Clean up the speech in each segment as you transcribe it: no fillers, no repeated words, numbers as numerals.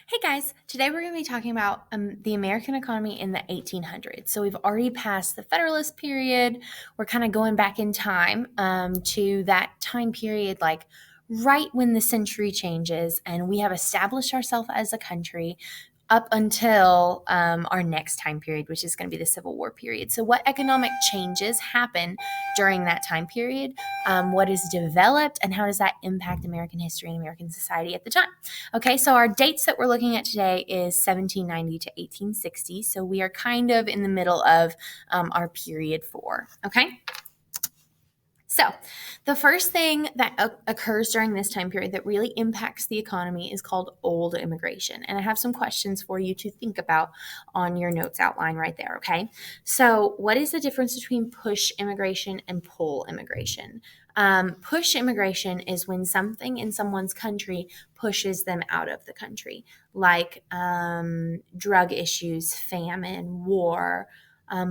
Hey guys, today we're going to be talking about the American economy in the 1800s. So we've already passed the Federalist period. We're kind of going back in time to that time period, like right when the century changes, and we have established ourselves as a country up until our next time period, which is going to be the Civil War period. So, what economic changes happen during that time period? What is developed, and how does that impact American history and American society at the time? Okay, so our dates that we're looking at today is 1790 to 1860. So we are kind of in the middle of our period 4. Okay. So, the first thing that occurs during this time period that really impacts the economy is called old immigration. And I have some questions for you to think about on your notes outline right there, okay? So, what is the difference between push immigration and pull immigration? Push immigration is when something in someone's country pushes them out of the country, like drug issues, famine, war,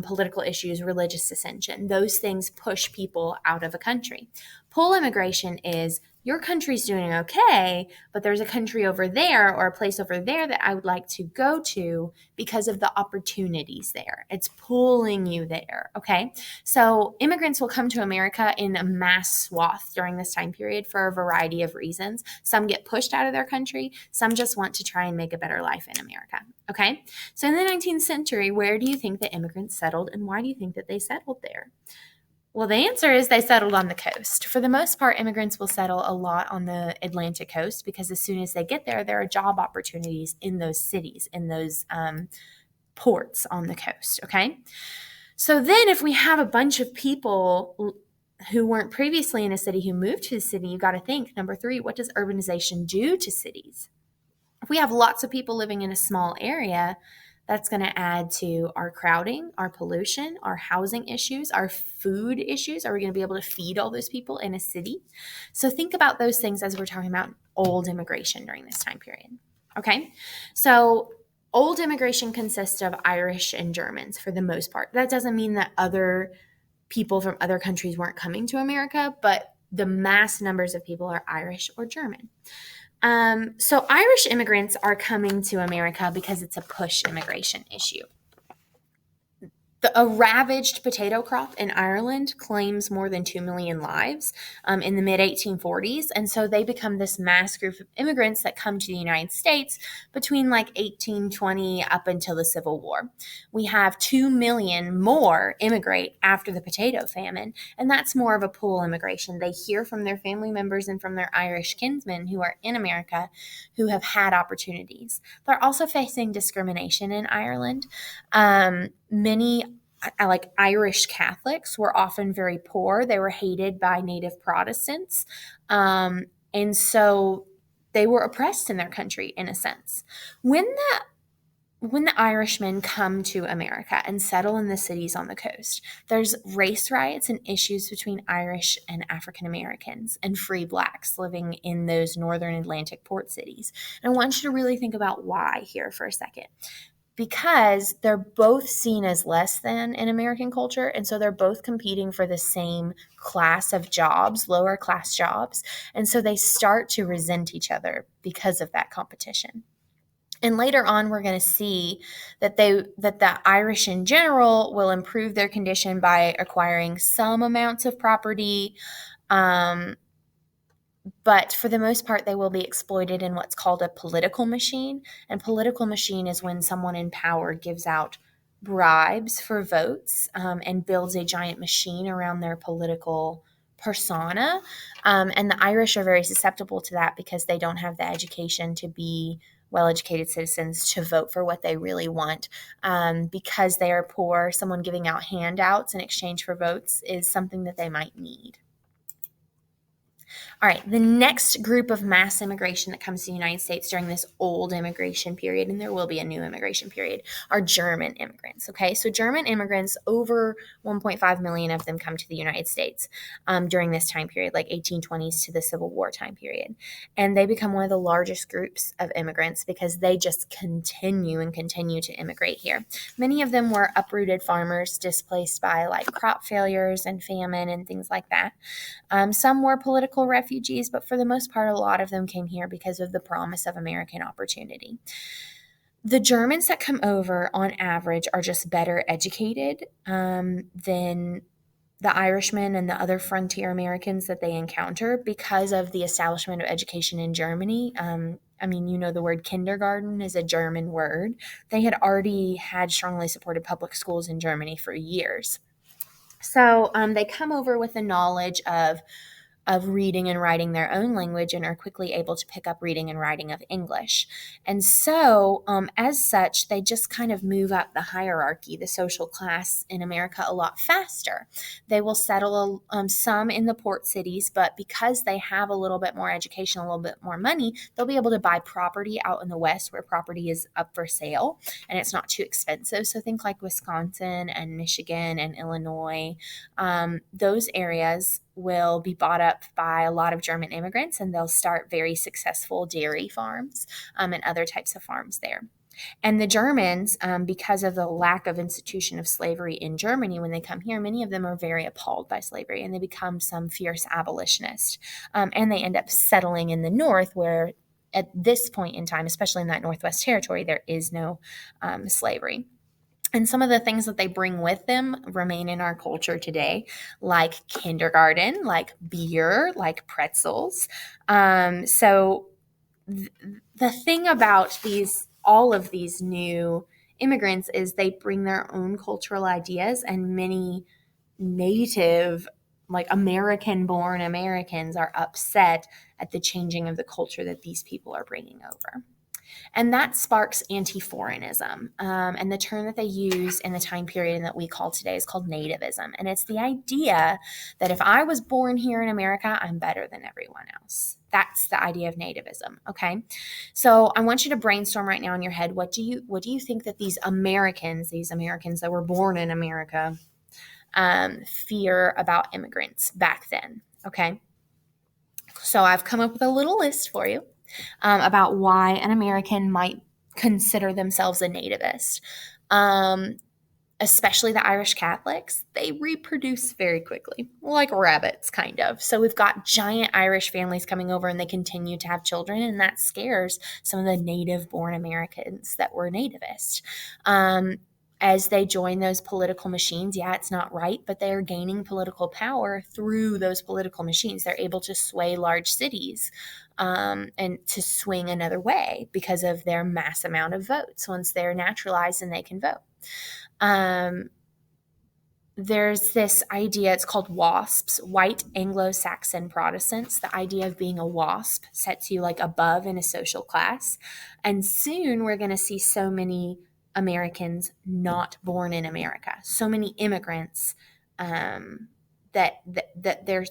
political issues, religious dissension. Those things push people out of a country. Pull immigration is your country's doing okay, but there's a country over there or a place over there that I would like to go to because of the opportunities there. It's pulling you there, okay? So immigrants will come to America in a mass swath during this time period for a variety of reasons. Some get pushed out of their country, some just want to try and make a better life in America, okay? So in the 19th century, where do you think that immigrants settled, and why do you think that they settled there? Well, the answer is they settled on the coast. For the most part, immigrants will settle a lot on the Atlantic coast because as soon as they get there, there are job opportunities in those cities, in those ports on the coast, okay? So then if we have a bunch of people who weren't previously in a city who moved to the city, you got to think, number 3, what does urbanization do to cities? If we have lots of people living in a small area, that's going to add to our crowding, our pollution, our housing issues, our food issues. Are we going to be able to feed all those people in a city? So think about those things as we're talking about old immigration during this time period. Okay, so old immigration consists of Irish and Germans for the most part. That doesn't mean that other people from other countries weren't coming to America, but the mass numbers of people are Irish or German. So Irish immigrants are coming to America because it's a push immigration issue. A ravaged potato crop in Ireland claims more than 2 million lives in the mid-1840s. And so they become this mass group of immigrants that come to the United States between like 1820 up until the Civil War. We have 2 million more immigrate after the potato famine, and that's more of a pull immigration. They hear from their family members and from their Irish kinsmen who are in America who have had opportunities. They're also facing discrimination in Ireland. Many like Irish Catholics were often very poor. They were hated by native Protestants. And so they were oppressed in their country in a sense. When the Irishmen come to America and settle in the cities on the coast, there's race riots and issues between Irish and African Americans and free blacks living in those northern Atlantic port cities. And I want you to really think about why here for a second. Because they're both seen as less than in American culture, and so they're both competing for the same class of jobs, lower class jobs, and so they start to resent each other because of that competition. And later on, we're going to see that the Irish in general will improve their condition by acquiring some amounts of property, but for the most part, they will be exploited in what's called a political machine. And political machine is when someone in power gives out bribes for votes and builds a giant machine around their political persona. And the Irish are very susceptible to that because they don't have the education to be well-educated citizens to vote for what they really want. Because they are poor, someone giving out handouts in exchange for votes is something that they might need. All right, the next group of mass immigration that comes to the United States during this old immigration period, and there will be a new immigration period, are German immigrants, okay? So German immigrants, over 1.5 million of them come to the United States during this time period, like 1820s to the Civil War time period. And they become one of the largest groups of immigrants because they just continue to immigrate here. Many of them were uprooted farmers displaced by like crop failures and famine and things like that. Some were political refugees refugees, but for the most part, a lot of them came here because of the promise of American opportunity. The Germans that come over, on average, are just better educated than the Irishmen and the other frontier Americans that they encounter because of the establishment of education in Germany. I mean, you know, the word kindergarten is a German word. They had already had strongly supported public schools in Germany for years. So they come over with the knowledge of reading and writing their own language and are quickly able to pick up reading and writing of English. And so, as such, they just kind of move up the hierarchy, the social class in America, a lot faster. They will settle some in the port cities, but because they have a little bit more education, a little bit more money, they'll be able to buy property out in the West where property is up for sale and it's not too expensive. So think like Wisconsin and Michigan and Illinois. Those areas will be bought up by a lot of German immigrants, and they'll start very successful dairy farms and other types of farms there. And the Germans, because of the lack of institution of slavery in Germany, when they come here, many of them are very appalled by slavery, and they become some fierce abolitionists. And they end up settling in the North, where at this point in time, especially in that Northwest Territory, there is no slavery. And some of the things that they bring with them remain in our culture today, like kindergarten, like beer, like pretzels. So the thing about all of these new immigrants is they bring their own cultural ideas, and many native, like American-born Americans are upset at the changing of the culture that these people are bringing over. And that sparks anti-foreignism. And the term that they use in the time period that we call today is called nativism. And it's the idea that if I was born here in America, I'm better than everyone else. That's the idea of nativism. Okay. So I want you to brainstorm right now in your head. What do you think that these Americans that were born in America, fear about immigrants back then? Okay. So I've come up with a little list for you. About why an American might consider themselves a nativist. Especially the Irish Catholics, they reproduce very quickly, like rabbits, kind of. So we've got giant Irish families coming over and they continue to have children, and that scares some of the native-born Americans that were nativist. As they join those political machines, yeah, it's not right, but they are gaining political power through those political machines. They're able to sway large cities and to swing another way because of their mass amount of votes. Once they're naturalized and they can vote. There's this idea, it's called WASPs, White Anglo-Saxon Protestants. The idea of being a WASP sets you like above in a social class. And soon we're going to see so many Americans not born in America, so many immigrants that there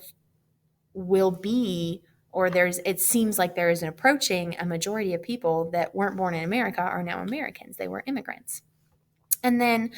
will be, or it seems like there is an approaching a majority of people that weren't born in America are now Americans. They were immigrants. And then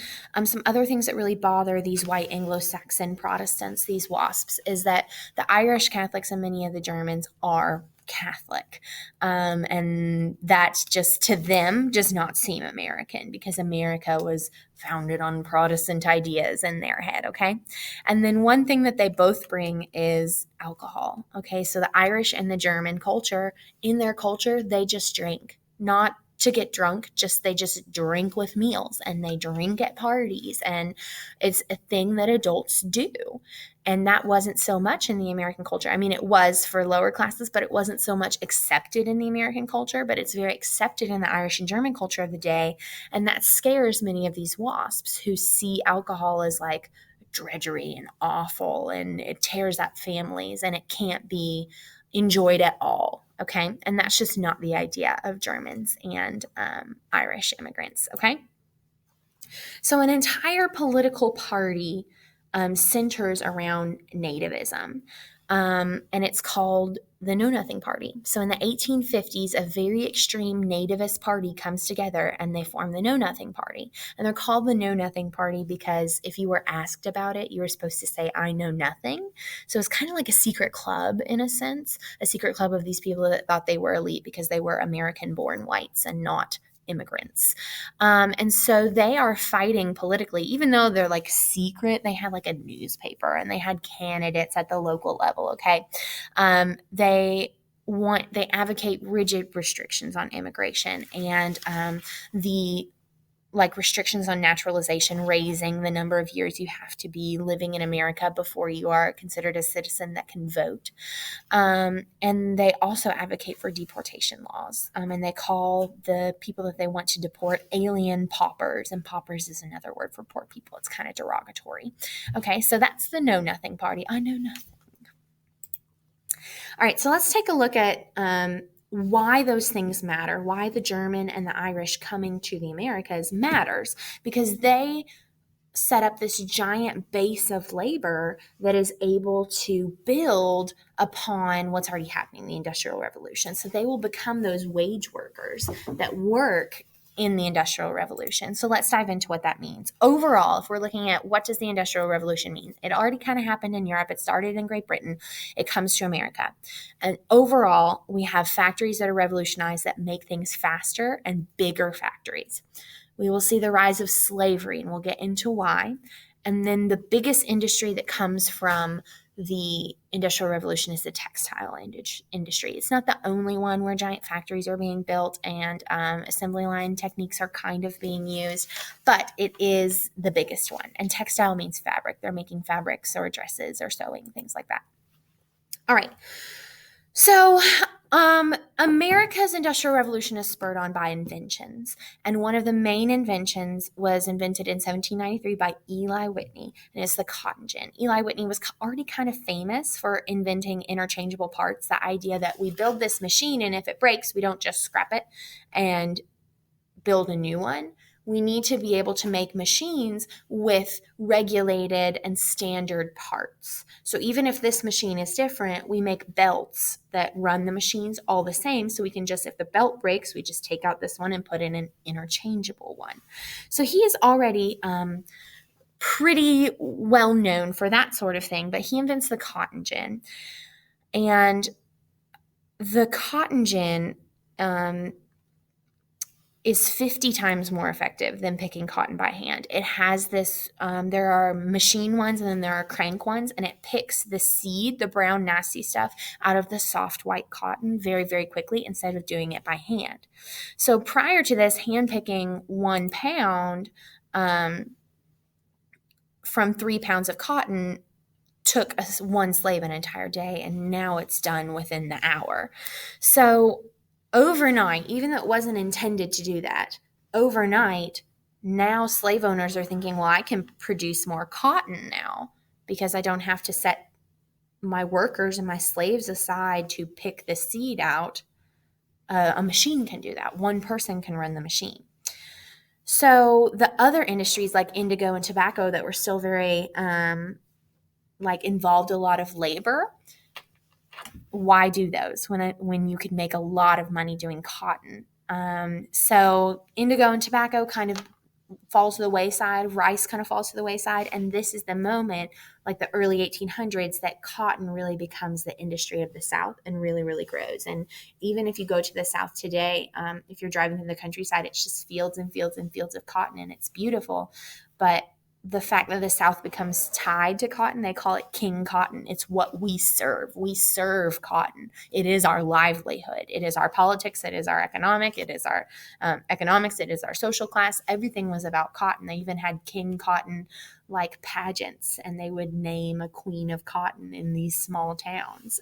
some other things that really bother these white Anglo-Saxon Protestants, these WASPs, is that the Irish Catholics and many of the Germans are Catholic. And that just to them does not seem American because America was founded on Protestant ideas in their head, okay? And then one thing that they both bring is alcohol, okay? So the Irish and the German culture, in their culture, they just drink, not to get drunk, they just drink with meals and they drink at parties, and it's a thing that adults do. And that wasn't so much in the American culture. I mean, it was for lower classes, but it wasn't so much accepted in the American culture, but it's very accepted in the Irish and German culture of the day. And that scares many of these WASPs who see alcohol as like drudgery and awful, and it tears up families and it can't be enjoyed at all. Okay. And that's just not the idea of Germans and Irish immigrants. Okay. So an entire political party centers around nativism. And it's called the Know Nothing Party. So in the 1850s, a very extreme nativist party comes together and they form the Know Nothing Party. And they're called the Know Nothing Party because if you were asked about it, you were supposed to say, I know nothing. So it's kind of like a secret club in a sense, a secret club of these people that thought they were elite because they were American-born whites and not immigrants. And so they are fighting politically, even though they're like secret. They had like a newspaper and they had candidates at the local level. Okay. They advocate rigid restrictions on immigration and the like restrictions on naturalization, raising the number of years you have to be living in America before you are considered a citizen that can vote. And they also advocate for deportation laws. And they call the people that they want to deport alien paupers. And paupers is another word for poor people. It's kind of derogatory. Okay, so that's the Know Nothing Party. I know nothing. All right, so let's take a look at why those things matter, why the German and the Irish coming to the Americas matters, because they set up this giant base of labor that is able to build upon what's already happening, the Industrial Revolution. So they will become those wage workers that work in the Industrial Revolution. So let's dive into what that means. Overall, if we're looking at what does the Industrial Revolution mean, it already kind of happened in Europe. It started in Great Britain. It comes to America. And overall, we have factories that are revolutionized that make things faster and bigger factories. We will see the rise of slavery, and we'll get into why. And then the biggest industry that comes from the Industrial Revolution is the textile industry. It's not the only one where giant factories are being built and assembly line techniques are kind of being used, but it is the biggest one. And textile means fabric. They're making fabrics or dresses or sewing, things like that. All right. So America's Industrial Revolution is spurred on by inventions. And one of the main inventions was invented in 1793 by Eli Whitney, and it's the cotton gin. Eli Whitney was already kind of famous for inventing interchangeable parts, the idea that we build this machine, and if it breaks, we don't just scrap it and build a new one. We need to be able to make machines with regulated and standard parts. So even if this machine is different, we make belts that run the machines all the same. So we can just, if the belt breaks, we just take out this one and put in an interchangeable one. So he is already pretty well known for that sort of thing, but he invents the cotton gin. And the cotton gin is 50 times more effective than picking cotton by hand. It has this, there are machine ones and then there are crank ones, and it picks the seed, the brown nasty stuff, out of the soft white cotton very, very quickly instead of doing it by hand. So prior to this, hand picking 1 pound from 3 pounds of cotton took one slave an entire day, and now it's done within the hour. So overnight, even though it wasn't intended to do that, overnight, now slave owners are thinking, well, I can produce more cotton now because I don't have to set my workers and my slaves aside to pick the seed out. A machine can do that. One person can run the machine. So the other industries like indigo and tobacco that were still very involved a lot of labor, why do those when you could make a lot of money doing cotton? So indigo and tobacco kind of falls to the wayside. Rice kind of falls to the wayside. And this is the moment, like the early 1800s, that cotton really becomes the industry of the South and really, really grows. And even if you go to the South today, if you're driving through the countryside, it's just fields and fields and fields of cotton, and it's beautiful. But the fact that the South becomes tied to cotton, they call it king cotton. It's what we serve. We serve cotton. It is our livelihood. It is our politics. It is our economic. It is our economics. It is our social class. Everything was about cotton. They even had king cotton like pageants, and they would name a queen of cotton in these small towns.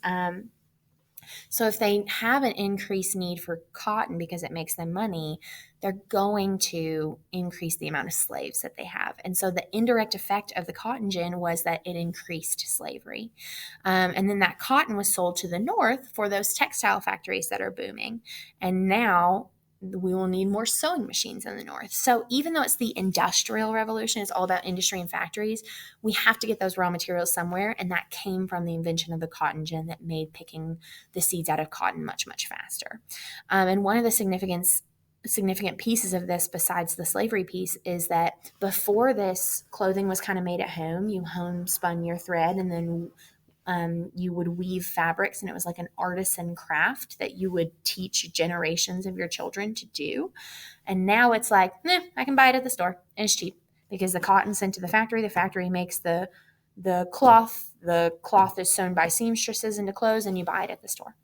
So if they have an increased need for cotton because it makes them money, they're going to increase the amount of slaves that they have. And so the indirect effect of the cotton gin was that it increased slavery. And then that cotton was sold to the North for those textile factories that are booming. And now we will need more sewing machines in the North. So even though it's the Industrial Revolution, it's all about industry and factories, we have to get those raw materials somewhere. And that came from the invention of the cotton gin that made picking the seeds out of cotton much, much faster. And one of the significant pieces of this, besides the slavery piece, is that before this, clothing was kind of made at home. You homespun your thread and then you would weave fabrics, and it was like an artisan craft that you would teach generations of your children to do. And now it's like, I can buy it at the store and it's cheap because the cotton's sent to the factory makes the cloth. The cloth is sewn by seamstresses into clothes, and you buy it at the store.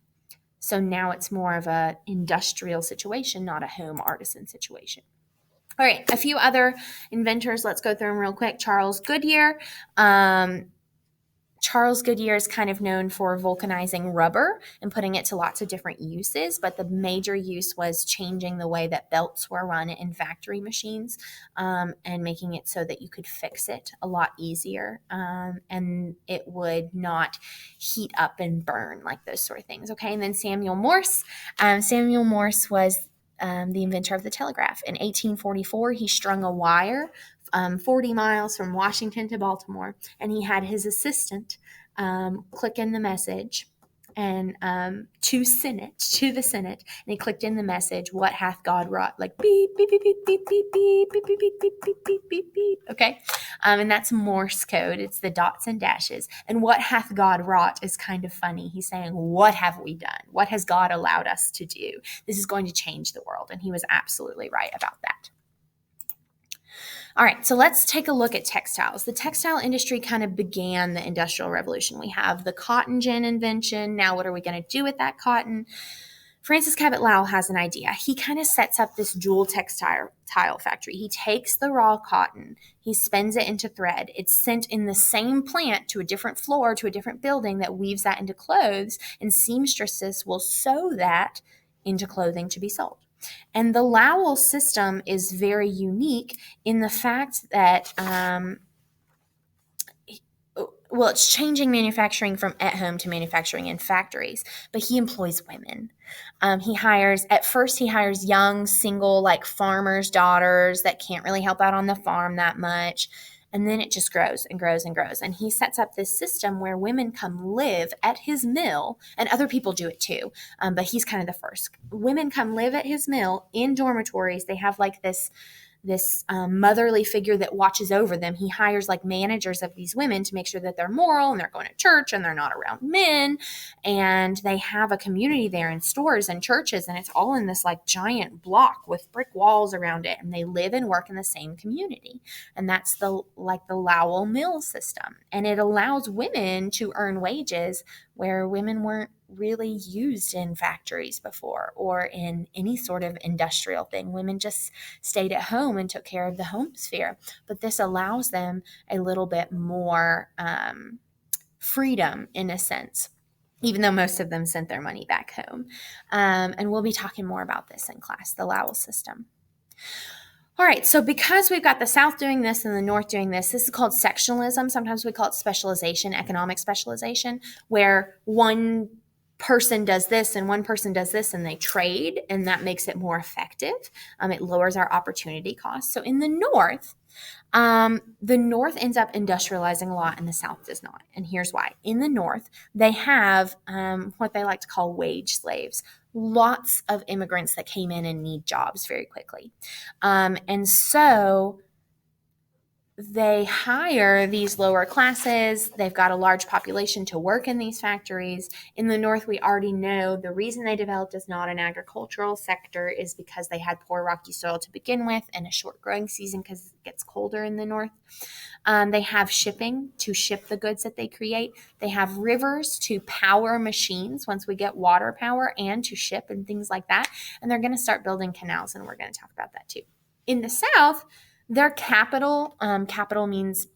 So now it's more of an industrial situation, not a home artisan situation. All right, a few other inventors. Let's go through them real quick. Charles Goodyear. Charles Goodyear is kind of known for vulcanizing rubber and putting it to lots of different uses, but the major use was changing the way that belts were run in factory machines, and making it so that you could fix it a lot easier, and it would not heat up and burn, like those sort of things. Okay, and then Samuel Morse. Samuel Morse was the inventor of the telegraph. In 1844, he strung a wire 40 miles from Washington to Baltimore, and he had his assistant click in the message and to the Senate, and he clicked in the message, "What hath God wrought?" Like beep beep beep beep beep beep beep beep beep beep beep beep beep beep beep. Okay, and that's Morse code. It's the dots and dashes. And "what hath God wrought" is kind of funny. He's saying, "What have we done? What has God allowed us to do? This is going to change the world," and he was absolutely right about that. All right, so let's take a look at textiles. The textile industry kind of began the Industrial Revolution. We have the cotton gin invention. Now, what are we going to do with that cotton? Francis Cabot Lowell has an idea. He kind of sets up this jewel textile factory. He takes the raw cotton, he spins it into thread. It's sent in the same plant to a different floor, to a different building that weaves that into clothes, and seamstresses will sew that into clothing to be sold. And the Lowell system is very unique in the fact that, it's changing manufacturing from at home to manufacturing in factories, but he employs women. At first he hires young, single, like farmers' daughters that can't really help out on the farm that much. And then it just grows and grows and grows. And he sets up this system where women come live at his mill, and other people do it too. But he's kind of the first. Women come live at his mill in dormitories. They have like this motherly figure that watches over them. He hires like managers of these women to make sure that they're moral and they're going to church and they're not around men. And they have a community there in stores and churches, and it's all in this like giant block with brick walls around it. And they live and work in the same community. And that's the Lowell Mill system. And it allows women to earn wages where women weren't really used in factories before or in any sort of industrial thing. Women just stayed at home and took care of the home sphere. But this allows them a little bit more freedom in a sense, even though most of them sent their money back home. And we'll be talking more about this in class, the Lowell system. All right, so because we've got the South doing this and the North doing this is called sectionalism. Sometimes we call it specialization, economic specialization, where one person does this and one person does this and they trade, and that makes it more effective. It lowers our opportunity costs. So in the North ends up industrializing a lot and the South does not. And here's why. In the North, they have what they like to call wage slaves. Lots of immigrants that came in and need jobs very quickly. And so they hire these lower classes. They've got a large population to work in these factories. In the North, we already know the reason they developed as not an agricultural sector is because they had poor rocky soil to begin with and a short growing season because it gets colder in the North. They have shipping to ship the goods that they create. They have rivers to power machines once we get water power and to ship and things like that. And they're going to start building canals, and we're going to talk about that too. In the South, their capital means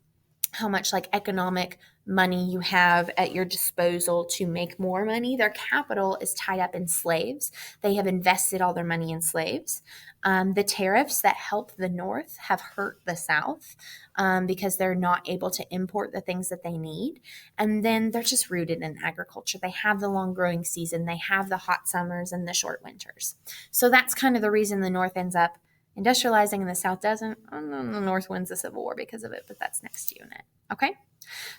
how much like economic money you have at your disposal to make more money. Their capital is tied up in slaves. They have invested all their money in slaves. The tariffs that help the North have hurt the South because they're not able to import the things that they need. And then they're just rooted in agriculture. They have the long growing season. They have the hot summers and the short winters. So that's kind of the reason the North ends up industrializing and the South doesn't. And then the North wins the Civil War because of it, but that's next unit. Okay,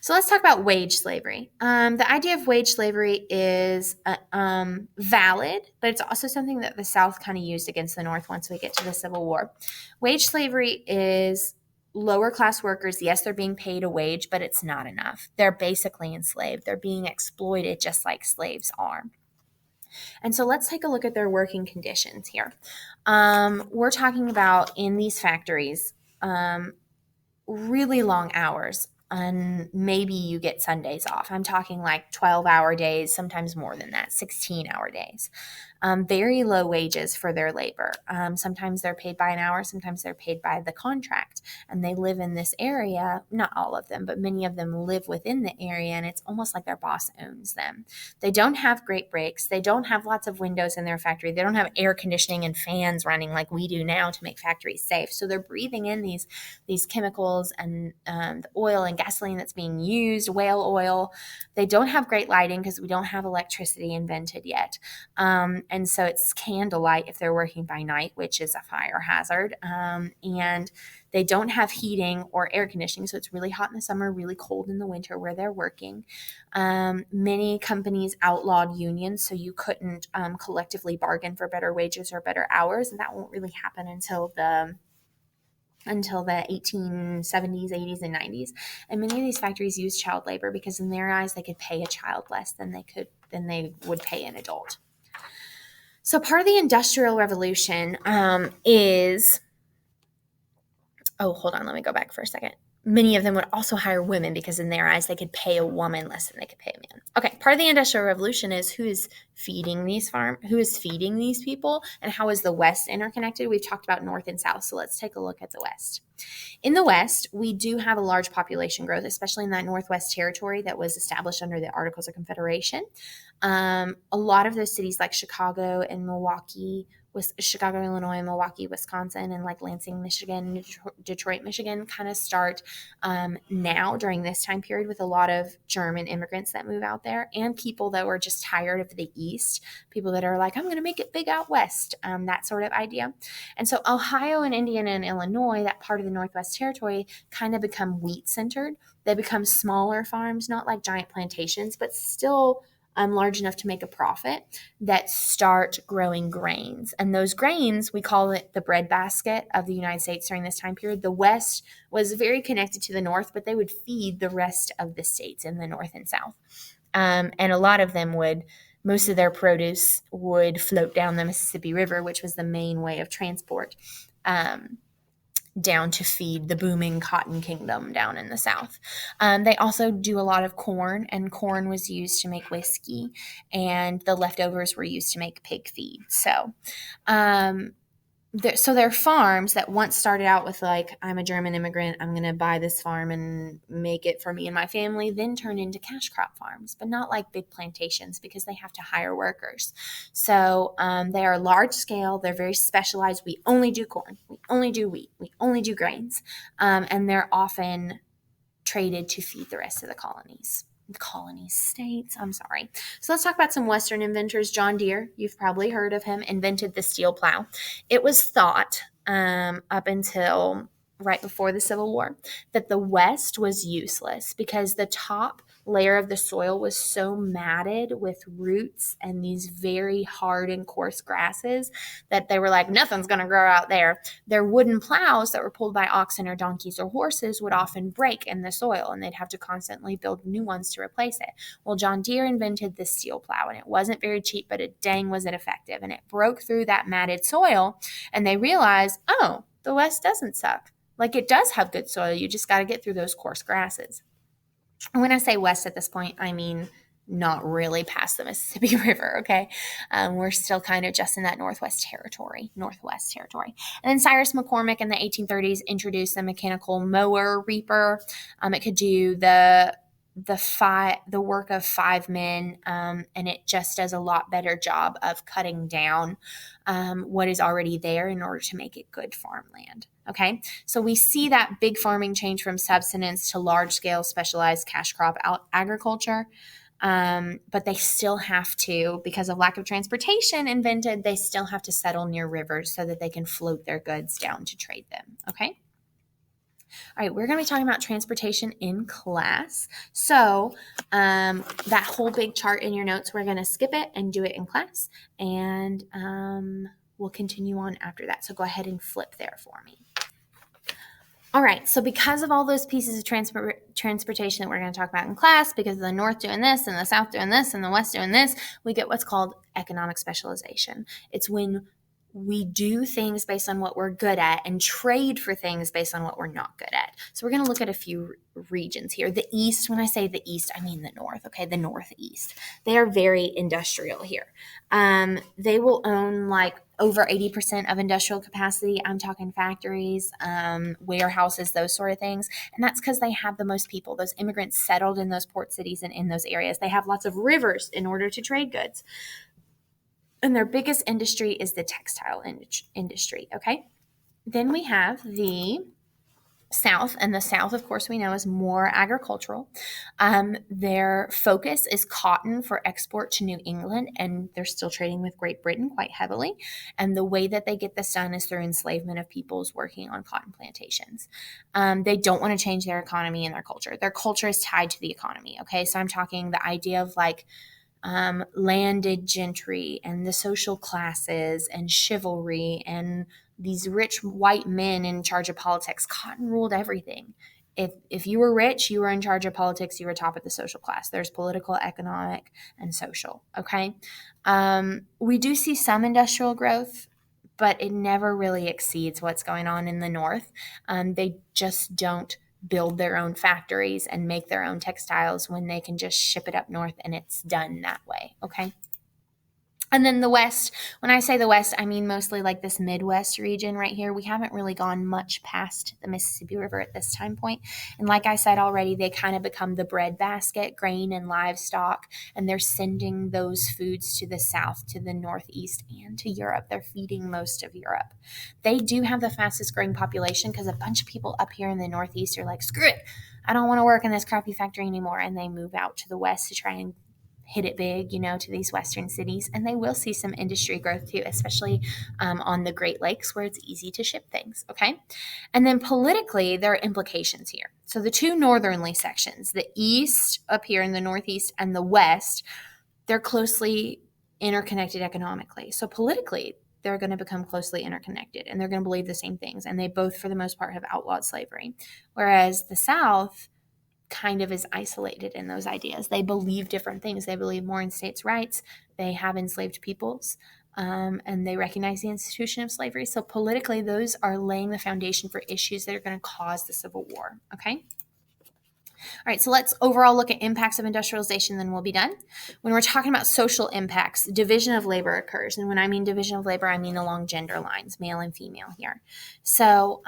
so let's talk about wage slavery. The idea of wage slavery is valid, but it's also something that the South kind of used against the North once we get to the Civil War. Wage slavery is lower class workers, yes, they're being paid a wage, but it's not enough. They're basically enslaved. They're being exploited just like slaves are. And so let's take a look at their working conditions here. We're talking about in these factories, really long hours, and maybe you get Sundays off. I'm talking like 12-hour days, sometimes more than that, 16-hour days. Very low wages for their labor. Sometimes they're paid by an hour, sometimes they're paid by the contract, and they live in this area. Not all of them, but many of them live within the area, and it's almost like their boss owns them. They don't have great breaks. They don't have lots of windows in their factory. They don't have air conditioning and fans running like we do now to make factories safe. So they're breathing in these chemicals and the oil and gasoline that's being used, whale oil. They don't have great lighting because we don't have electricity invented yet. And so it's candlelight if they're working by night, which is a fire hazard. And they don't have heating or air conditioning, so it's really hot in the summer, really cold in the winter where they're working. Many companies outlawed unions, so you couldn't collectively bargain for better wages or better hours, and that won't really happen until the 1870s, 80s, and 90s. And many of these factories use child labor because in their eyes, they could pay a child less than they would pay an adult. So part of the Industrial Revolution is, hold on, let me go back for a second. Many of them would also hire women because in their eyes, they could pay a woman less than they could pay a man. Okay, part of the Industrial Revolution is who is feeding these people, and how is the West interconnected? We've talked about North and South, so let's take a look at the West. In the West, we do have a large population growth, especially in that Northwest territory that was established under the Articles of Confederation. A lot of those cities like Chicago, Illinois, Milwaukee, Wisconsin, and like Lansing, Michigan, Detroit, Michigan kind of start now during this time period with a lot of German immigrants that move out there and people that were just tired of the East, people that are like, I'm going to make it big out West, that sort of idea. And so Ohio and Indiana and Illinois, that part of the Northwest Territory, kind of become wheat centered. They become smaller farms, not like giant plantations, but still large enough to make a profit, that start growing grains. And those grains, we call it the breadbasket of the United States during this time period. The West was very connected to the North, but they would feed the rest of the states in the North and South. And a lot of them most of their produce would float down the Mississippi River, which was the main way of transport down to feed the booming cotton kingdom down in the South. They also do a lot of corn, and corn was used to make whiskey, and the leftovers were used to make pig feed. So they're farms that once started out with like, I'm a German immigrant, I'm going to buy this farm and make it for me and my family, then turn into cash crop farms, but not like big plantations because they have to hire workers. So they are large scale. They're very specialized. We only do corn. We only do wheat. We only do grains. And they're often traded to feed the rest of the states. I'm sorry. So let's talk about some Western inventors. John Deere, you've probably heard of him, invented the steel plow. It was thought up until right before the Civil War that the West was useless because the top layer of the soil was so matted with roots and these very hard and coarse grasses that they were like, nothing's going to grow out there. Their wooden plows that were pulled by oxen or donkeys or horses would often break in the soil, and they'd have to constantly build new ones to replace it. Well, John Deere invented the steel plow, and it wasn't very cheap, but dang was it effective. And it broke through that matted soil, and they realized, oh, the West doesn't suck. Like, it does have good soil. You just got to get through those coarse grasses. And when I say West at this point, I mean not really past the Mississippi River, okay? We're still kind of just in that Northwest Territory. And then Cyrus McCormick in the 1830s introduced the mechanical mower reaper. It could do the work of 5 men, and it just does a lot better job of cutting down what is already there in order to make it good farmland. Okay, so we see that big farming change from subsistence to large-scale specialized cash crop agriculture, but they still have to, because of lack of transportation invented, they still have to settle near rivers so that they can float their goods down to trade them. Okay. All right, we're going to be talking about transportation in class. So that whole big chart in your notes, we're going to skip it and do it in class, and we'll continue on after that. So go ahead and flip there for me. All right, so because of all those pieces of transportation that we're going to talk about in class, because of the North doing this and the South doing this and the West doing this, we get what's called economic specialization. It's when we do things based on what we're good at and trade for things based on what we're not good at. So we're going to look at a few regions here. The East, when I say the East, I mean the North, okay, the Northeast. They are very industrial here. They will own like over 80% of industrial capacity. I'm talking factories, warehouses, those sort of things. And that's because they have the most people. Those immigrants settled in those port cities and in those areas. They have lots of rivers in order to trade goods. And their biggest industry is the textile industry, okay? Then we have the South, and the South, of course, we know is more agricultural. Their focus is cotton for export to New England, and they're still trading with Great Britain quite heavily. And the way that they get this done is through enslavement of peoples working on cotton plantations. They don't want to change their economy and their culture. Their culture is tied to the economy, okay? So I'm talking the idea of like landed gentry and the social classes and chivalry and these rich white men in charge of politics. Cotton ruled everything. If you were rich, you were in charge of politics, you were top of the social class. There's political, economic, and social. Okay. We do see some industrial growth, but it never really exceeds what's going on in the North. They just don't build their own factories and make their own textiles when they can just ship it up north and it's done that way. Okay. And then the West, when I say the West, I mean mostly like this Midwest region right here. We haven't really gone much past the Mississippi River at this time point. And like I said already, they kind of become the breadbasket, grain and livestock, and they're sending those foods to the South, to the Northeast, and to Europe. They're feeding most of Europe. They do have the fastest growing population because a bunch of people up here in the Northeast are like, screw it, I don't want to work in this crappy factory anymore. And they move out to the West to try and hit it big, to these Western cities. And they will see some industry growth too, especially on the Great Lakes where it's easy to ship things. Okay. And then politically, there are implications here. So the two northernly sections, the East up here in the Northeast and the West, they're closely interconnected economically. So politically, they're going to become closely interconnected and they're going to believe the same things. And they both, for the most part, have outlawed slavery. Whereas the South kind of is isolated in those ideas. They believe different things. They believe more in states' rights. They have enslaved peoples, and they recognize the institution of slavery. So politically, those are laying the foundation for issues that are going to cause the Civil War. Okay. All right, so let's overall look at impacts of industrialization, then we'll be done. When we're talking about social impacts, division of labor occurs. And when I mean division of labor, I mean along gender lines, male and female here. So,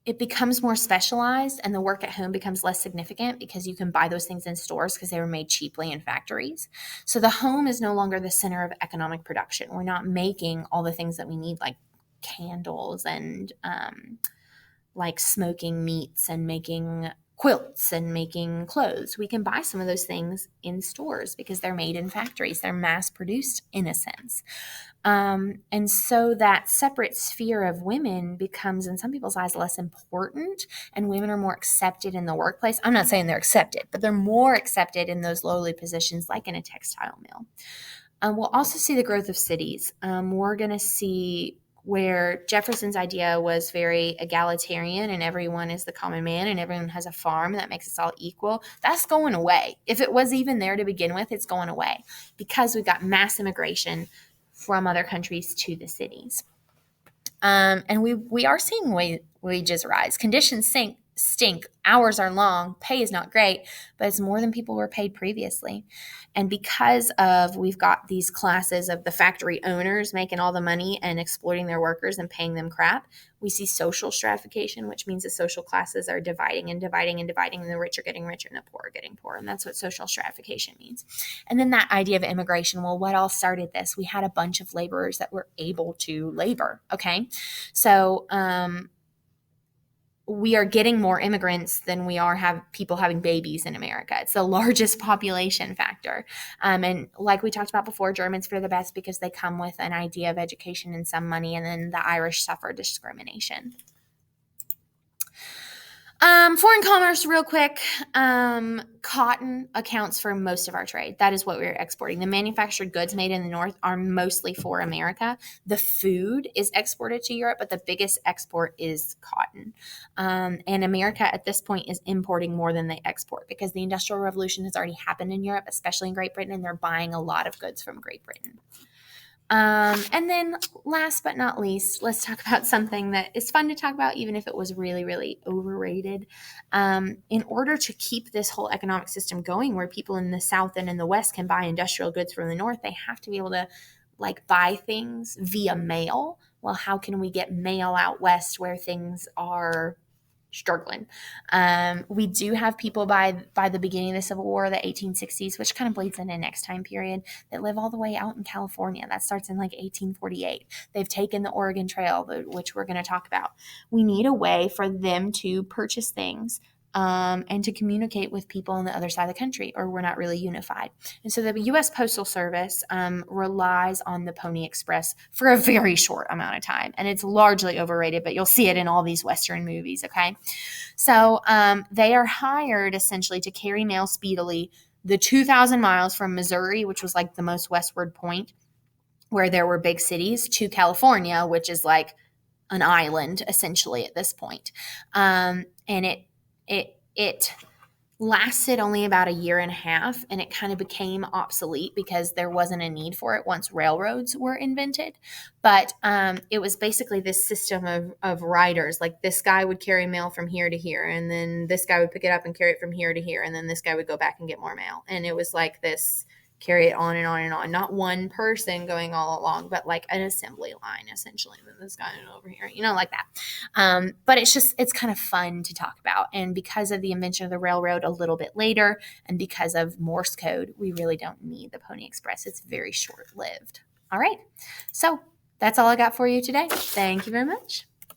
it becomes more specialized and the work at home becomes less significant because you can buy those things in stores because they were made cheaply in factories. So the home is no longer the center of economic production. We're not making all the things that we need, like candles and like smoking meats and making quilts and making clothes. We can buy some of those things in stores because they're made in factories. They're mass produced in a sense. And so that separate sphere of women becomes, in some people's eyes, less important, and women are more accepted in the workplace. I'm not saying they're accepted, but they're more accepted in those lowly positions, like in a textile mill. We'll also see the growth of cities. We're going to see where Jefferson's idea was very egalitarian and everyone is the common man and everyone has a farm that makes us all equal. That's going away. If it was even there to begin with, it's going away because we've got mass immigration from other countries to the cities. And we are seeing wages rise. Conditions stink. Hours are long. Pay is not great, but it's more than people were paid previously. And because of we've got these classes of the factory owners making all the money and exploiting their workers and paying them crap, we see social stratification, which means the social classes are dividing and dividing and dividing, and the rich are getting richer and the poor are getting poorer. And that's what social stratification means. And then that idea of immigration, well, what all started this? We had a bunch of laborers that were able to labor, okay? So we are getting more immigrants than we are have people having babies in America. It's the largest population factor. And like we talked about before, Germans fear the best because they come with an idea of education and some money, and then the Irish suffer discrimination. Foreign commerce, real quick. Cotton accounts for most of our trade. That is what we're exporting. The manufactured goods made in the North are mostly for America. The food is exported to Europe, but the biggest export is cotton. And America at this point is importing more than they export because the Industrial Revolution has already happened in Europe, especially in Great Britain, and they're buying a lot of goods from Great Britain. And then last but not least, let's talk about something that is fun to talk about, even if it was really, really overrated. In order to keep this whole economic system going where people in the South and in the West can buy industrial goods from the North, they have to be able to like buy things via mail. Well, how can we get mail out West where things are struggling? We do have people by the beginning of the Civil War, the 1860s, which kind of bleeds into next time period, that live all the way out in California. That starts in like 1848. They've taken the Oregon Trail, which we're going to talk about. We need a way for them to purchase things and to communicate with people on the other side of the country, or we're not really unified. And so the U.S. Postal Service relies on the Pony Express for a very short amount of time, and it's largely overrated, but you'll see it in all these Western movies, okay? So they are hired essentially to carry mail speedily the 2,000 miles from Missouri, which was like the most westward point where there were big cities, to California, which is like an island essentially at this point. And it lasted only about a year and a half, and it kind of became obsolete because there wasn't a need for it once railroads were invented. But it was basically this system of riders. Like this guy would carry mail from here to here, and then this guy would pick it up and carry it from here to here, and then this guy would go back and get more mail. And it was like this, carry it on and on and on. Not one person going all along, but like an assembly line essentially. And then this guy over here, like that. But it's kind of fun to talk about. And because of the invention of the railroad a little bit later, and because of Morse code, we really don't need the Pony Express. It's very short lived. All right. So that's all I got for you today. Thank you very much.